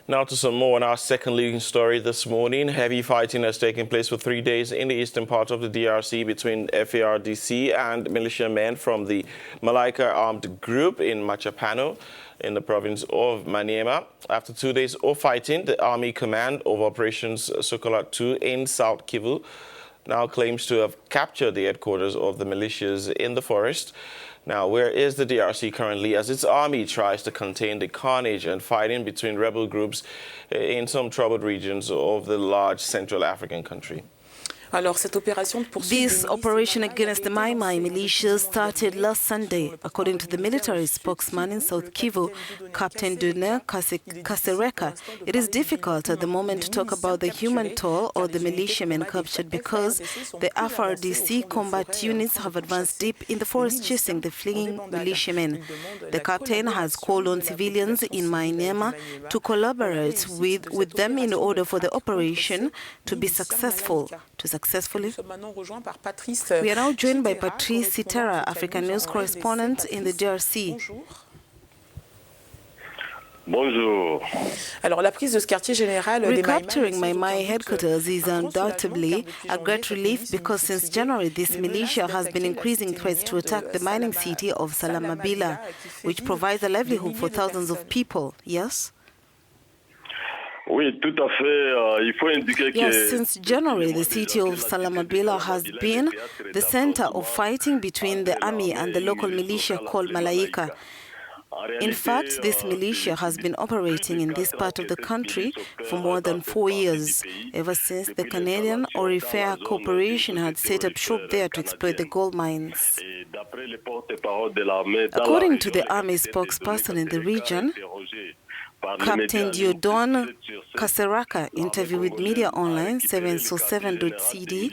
Now to some more on our second leading story this morning. Heavy fighting has taken place for 3 days in the eastern part of the DRC between FARDC and militiamen from the Malaika armed group in Machapano in the province of Mai-Mai. After 2 days of fighting, the Army Command of Operations Sokola 2 in South Kivu now claims to have captured the headquarters of the militias in the forest. Now, where is the DRC currently as its army tries to contain the carnage and fighting between rebel groups in some troubled regions of the large Central African country? This operation against the Mai-Mai militias started last Sunday. According to the military spokesman in South Kivu, Captain Dune Kasereka, it is difficult at the moment to talk about the human toll or the militiamen captured because the FARDC combat units have advanced deep in the forest chasing the fleeing militiamen. The captain has called on civilians in Mai-Mai to collaborate with them in order for the operation to be successful. We are now joined by Patrice Sitera, Africanews correspondent in the DRC. Bonjour. Recapturing Mai-Mai headquarters is undoubtedly a great relief because since January, this militia has been increasing threats to attack the mining city of Salamabila, which provides a livelihood for thousands of people. Yes? Yes, since January, the city of Salamabila has been the center of fighting between the army and the local militia called Malaika. In fact, this militia has been operating in this part of the country for more than 4 years, ever since the Canadian Orifere Corporation had set up shop there to exploit the gold mines. According to the army spokesperson in the region, Captain Diodon Kasereka interviewed with Media Online 7so7.cd.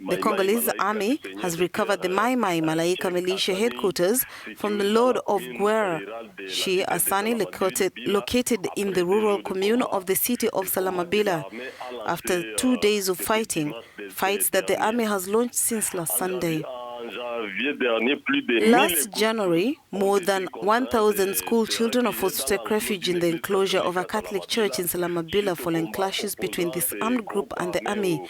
The Congolese army has recovered the Mai-Mai Malaika militia headquarters from the Lord of Guerra, Shi Asani, located in the rural commune of the city of Salamabila, after 2 days of fights that the army has launched since last Sunday. Last January, more than 1,000 school children are forced to take refuge in the enclosure of a Catholic church in Salamabila following clashes between this armed group and the army.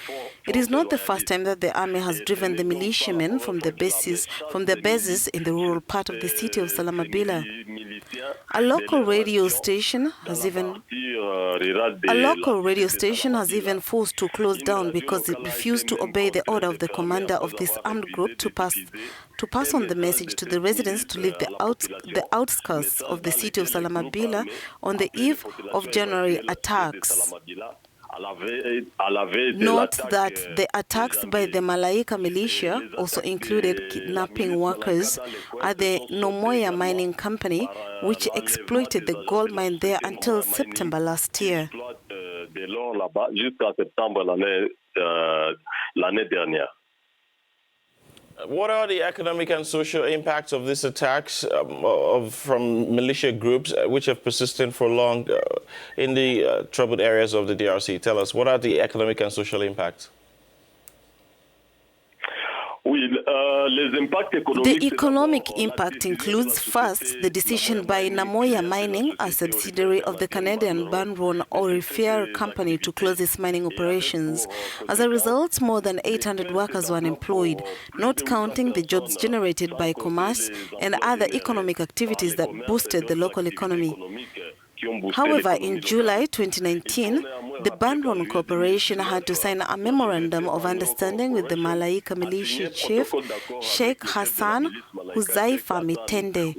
It is not the first time that the army has driven the militiamen from their bases in the rural part of the city of Salamabila. A local radio station has even forced to close down because it refused to obey the order of the commander of this armed group to pass on the message to the residents to leave the outskirts of the city of Salamabila on the eve of January attacks. Note that the attacks by the Malaika militia also included kidnapping workers at the Nomoya mining company, which exploited the gold mine there until September last year. What are the economic and social impacts of these attacks from militia groups which have persisted for long in the troubled areas of the DRC? Tell us, what are the economic and social impacts? The economic impact includes, first, the decision by Namoya Mining, a subsidiary of the Canadian Banron Orifere company, to close its mining operations. As a result, more than 800 workers were unemployed, not counting the jobs generated by commerce and other economic activities that boosted the local economy. However, in July 2019, the Banron Corporation had to sign a memorandum of understanding with the Malaika militia chief, Sheikh Hassan Huzaifa Mitende.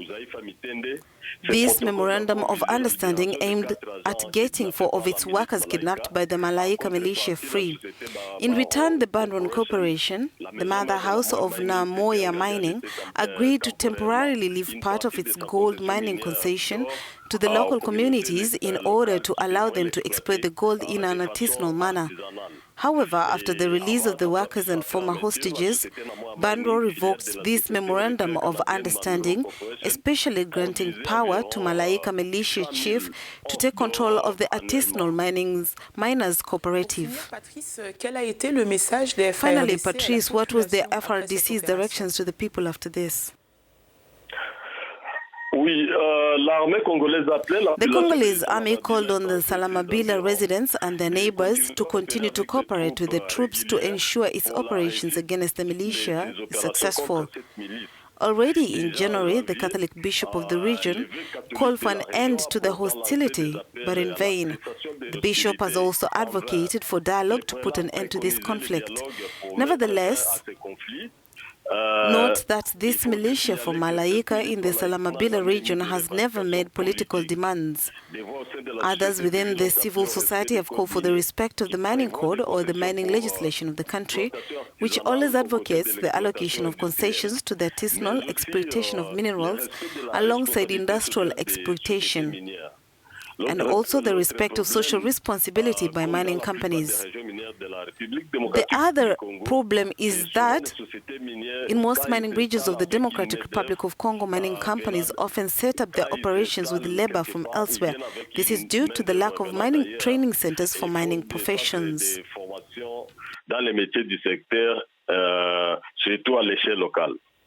This memorandum of understanding aimed at getting 4 of its workers kidnapped by the Malaika militia free. In return, the Banron Corporation, the mother house of Namoya Mining, agreed to temporarily leave part of its gold mining concession to the local communities in order to allow them to exploit the gold in an artisanal manner. However, after the release of the workers and former hostages, Banro revoked this memorandum of understanding, especially granting power to Malaika militia chief to take control of the artisanal miners cooperative. Finally, Patrice, what was the FARDC's directions to the people after this? The Congolese army called on the Salamabila residents and their neighbors to continue to cooperate with the troops to ensure its operations against the militia is successful. Already in January, the Catholic bishop of the region called for an end to the hostility, but in vain. The bishop has also advocated for dialogue to put an end to this conflict. Nevertheless, note that this militia from Malaika in the Salamabila region has never made political demands. Others within the civil society have called for the respect of the mining code or the mining legislation of the country, which always advocates the allocation of concessions to the artisanal exploitation of minerals alongside industrial exploitation, and also the respect of social responsibility by mining companies. The other problem is that in most mining regions of the Democratic Republic of Congo, mining companies often set up their operations with labor from elsewhere. This is due to the lack of mining training centers for mining professions. Dans les métiers du secteur, surtout à l'échelle locale.